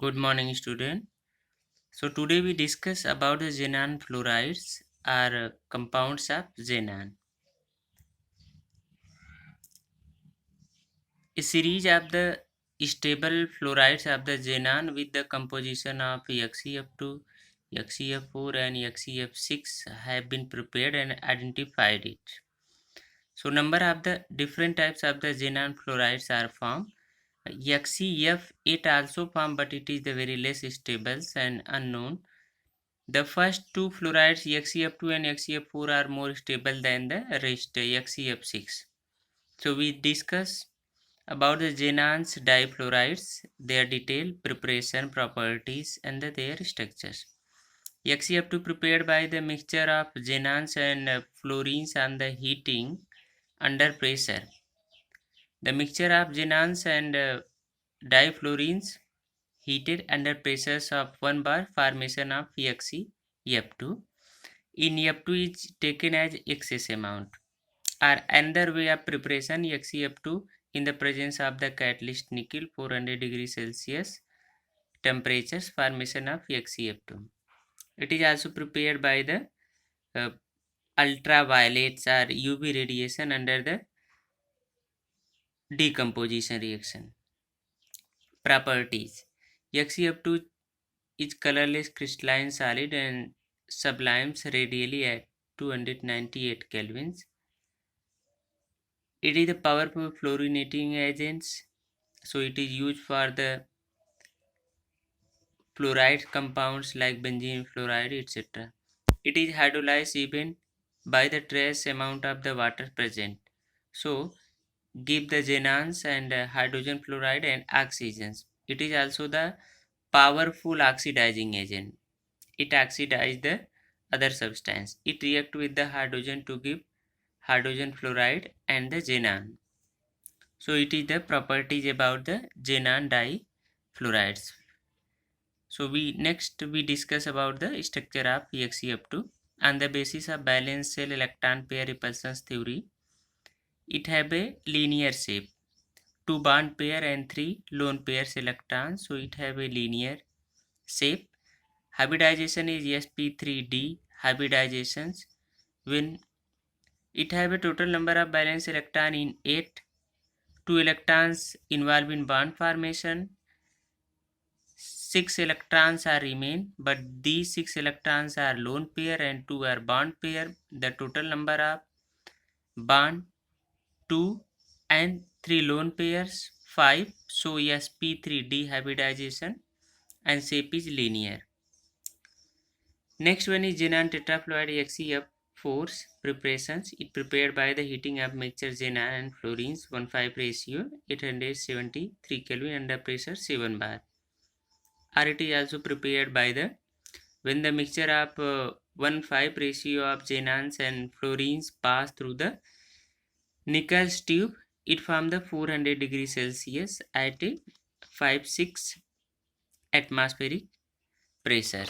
Good morning, student. So today we discuss about the xenon fluorides are compounds of xenon. A series of the stable fluorides of the xenon with the composition of XeF2, XeF4 and XeF6 have been prepared and identified it. So number of the different types of the xenon fluorides are formed. XeF8 also formed, but it is the very less stable and unknown. The first two fluorides XeF2 and XeF4 are more stable than the rest XeF6. So we discuss about the xenons difluorides, their detailed preparation properties and their structures. XeF2 prepared by the mixture of xenons and fluorines on the heating under pressure. The mixture of xenons and difluorines heated under pressures of 1 bar formation of XeF2. In F2 is taken as excess amount. Or another way of preparation XeF2 in the presence of the catalyst nickel 400 degrees Celsius temperatures formation of XeF2. It is also prepared by the ultraviolets or UV radiation under the decomposition reaction. Properties: XeF2 is colorless crystalline solid and sublimes radially at 298 kelvins. It is a powerful fluorinating agent, so it is used for the fluoride compounds like benzene fluoride, etc. It is hydrolyzed even by the trace amount of the water present. So give the xenons and hydrogen fluoride and oxygens. It is also the powerful oxidizing agent. It oxidizes the other substance. It reacts with the hydrogen to give hydrogen fluoride and the xenon. So it is the properties about the xenon difluorides. So we discuss about the structure of XeF2 on the basis of balanced shell electron pair repulsion theory. It have a linear shape, 2 bond pair and 3 lone pairs electrons. So it have a linear shape. Hybridization is sp3d hybridizations. When it have a total number of balanced electron in 8, 2 electrons involved in bond formation, 6 electrons are remain, but these 6 electrons are lone pair and 2 are bond pair. The total number of bond 2 and 3 lone pairs 5. So sp3d hybridization and shape is linear. Next one is xenon tetrafluoride XeF4's preparations. It prepared by the heating of mixture xenon and fluorines 1:5 ratio 873 Kelvin under pressure 7 bar. Or it is also prepared by the when the mixture of 1:5 ratio of xenons and fluorines pass through the nickel's tube, it forms the 400 degrees Celsius at a 5-6 atmospheric pressure.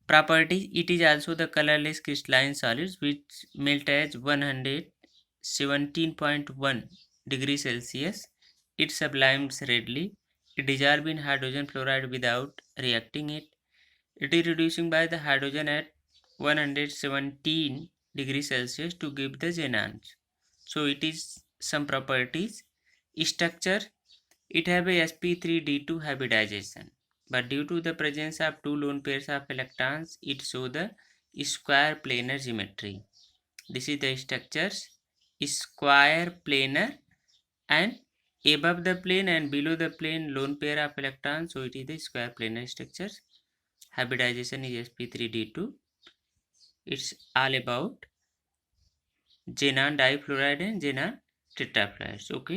Properties: it is also the colorless crystalline solids which melt at 117.1 degrees Celsius. It sublimes readily. It dissolves in hydrogen fluoride without reacting it. It is reducing by the hydrogen at 117 degrees Celsius to give the xenons. So it is some properties. Structure: it have a sp3d2 hybridization, but due to the presence of two lone pairs of electrons, it show the square planar geometry. This is the structures: square planar, and above the plane and below the plane lone pair of electrons, so it is the square planar structures. Hybridization is sp3d2. It's all about xenon difluoride and xenon tetrafluorides. Okay.